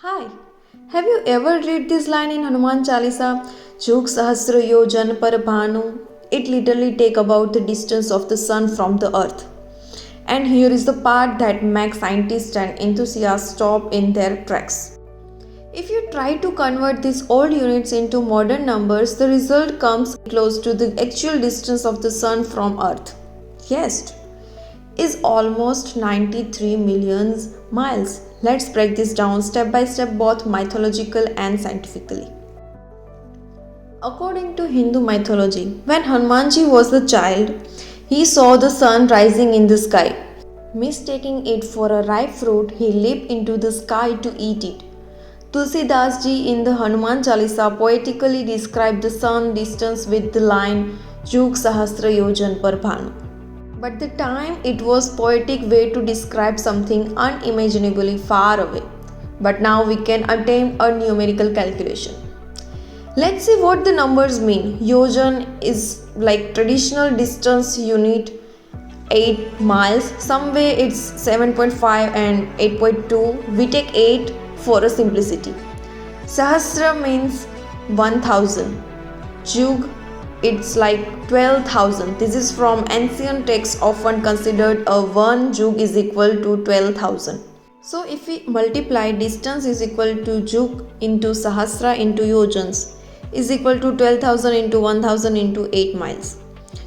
Hi, have you ever read this line in Hanuman chalisa? Chuk sahasra yojan par bhanu. It literally take about the distance of the sun from the earth. And here is the part that makes scientists and enthusiasts stop in their tracks. If you try to convert these old units into modern numbers, the result comes close to the actual distance of the sun from earth. Yes, is almost 93 million miles. Let's break this down step by step, both mythological and scientifically. According to Hindu mythology, when Hanumanji was a child, he saw the sun rising in the sky. Mistaking it for a ripe fruit, he leaped into the sky to eat it. Tulsidas ji in the Hanuman Chalisa poetically described the sun distance with the line Chuk sahasra yojan par bhanu. But the time it was poetic way to describe something unimaginably far away. But now we can attempt a numerical calculation. Let's see what the numbers mean. Yojan is like traditional distance unit 8 miles. Somewhere it's 7.5 and 8.2. We take 8 for a simplicity. Sahasra means 1000. Jug, it's like 12,000. This is from ancient texts, often considered a 1 jug is equal to 12,000. So if we multiply distance is equal to jug into sahasra into yojans is equal to 12,000 into 1000 into 8 miles.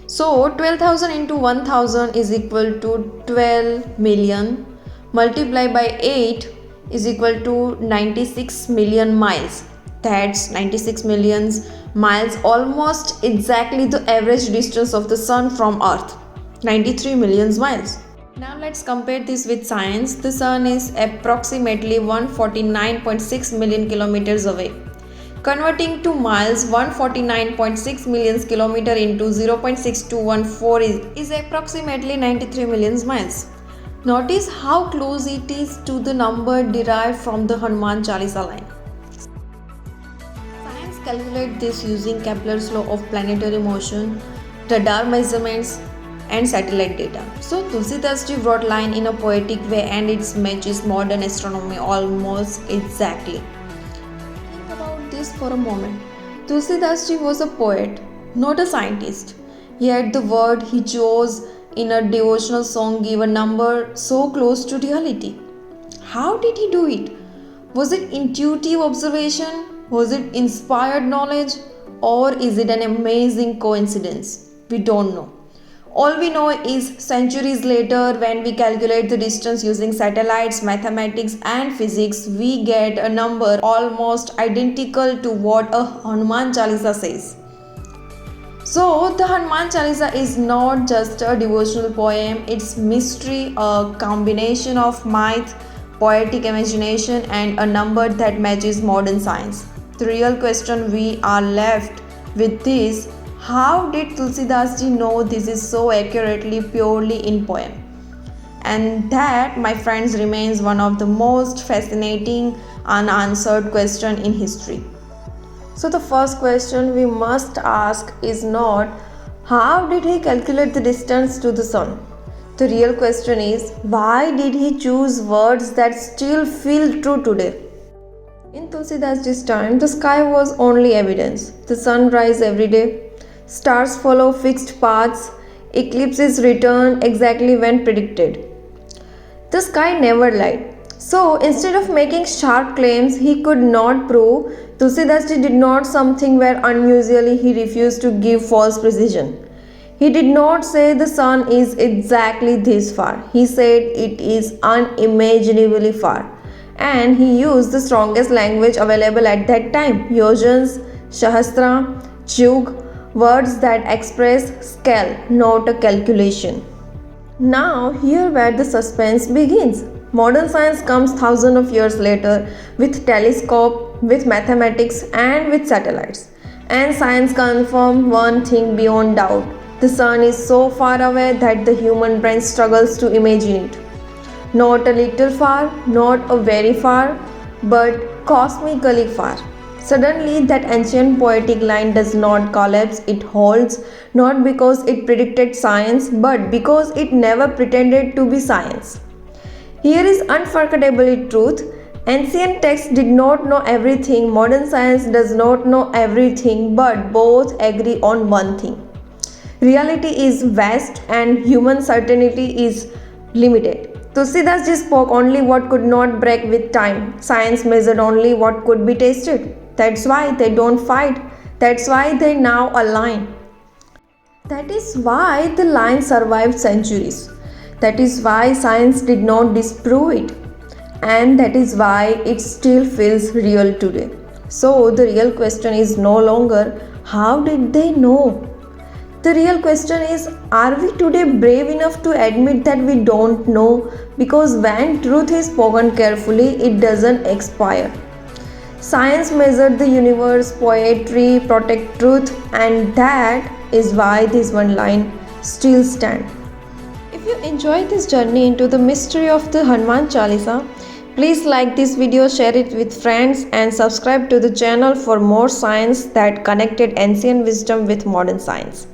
So 12,000 into 1000 is equal to 12 million. Multiply by 8 is equal to 96 million miles. That's 96 million miles, almost exactly the average distance of the sun from earth, 93 million miles. Now let's compare this with science. The sun is approximately 149.6 million kilometers away. Converting to miles, 149.6 million kilometer into 0.6214 is approximately 93 million miles. Notice how close it is to the number derived from the Hanuman Chalisa line. Science calculates this using Kepler's law of planetary motion, radar measurements, and satellite data. So Tulsidas ji wrote line in a poetic way and it matches modern astronomy almost exactly. Think about this for a moment. Tulsidas ji was a poet, not a scientist. Yet the word he chose in a devotional song gave a number so close to reality. How did he do it? Was it intuitive observation? Was it inspired knowledge? Or is it an amazing coincidence? We don't know. All we know is centuries later, when we calculate the distance using satellites, mathematics, and physics, we get a number almost identical to what a Hanuman Chalisa says. So, the Hanuman Chalisa is not just a devotional poem, it's mystery, a combination of myth, poetic imagination, and a number that matches modern science. The real question we are left with is, how did Tulsidas ji know this is so accurately, purely in poem? And that, my friends, remains one of the most fascinating unanswered question in history. So the first question we must ask is not how did he calculate the distance to the sun? The real question is why did he choose words that still feel true today? In Tulsidas ji's time, the sky was only evidence. The sun rises every day. Stars follow fixed paths. Eclipses return exactly when predicted. The sky never lied. So instead of making sharp claims he could not prove, Tulsidas ji did not something where unusually he refused to give false precision. He did not say the sun is exactly this far. He said it is unimaginably far. And he used the strongest language available at that time, yojans, sahasra, jug, words that express scale, not a calculation. Now, here where the suspense begins. Modern science comes thousands of years later with telescope, with mathematics, and with satellites. And science confirms one thing beyond doubt. The sun is so far away that the human brain struggles to imagine it. Not a little far, not a very far, but cosmically far. Suddenly, that ancient poetic line does not collapse, it holds, not because it predicted science, but because it never pretended to be science. Here is unforgettable truth. Ancient texts did not know everything, modern science does not know everything, but both agree on one thing. Reality is vast and human certainty is limited. Tulsidas ji spoke only what could not break with time. Science measured only what could be tested. That's why they don't fight. That's why they now align. That is why the line survived centuries. That is why science did not disprove it. And that is why it still feels real today. So the real question is no longer how did they know? The real question is, are we today brave enough to admit that we don't know? Because when truth is spoken carefully, it doesn't expire. Science measured the universe, poetry protect truth, and that is why this one line still stands. If you enjoyed this journey into the mystery of the Hanuman Chalisa, please like this video, share it with friends, and subscribe to the channel for more science that connected ancient wisdom with modern science.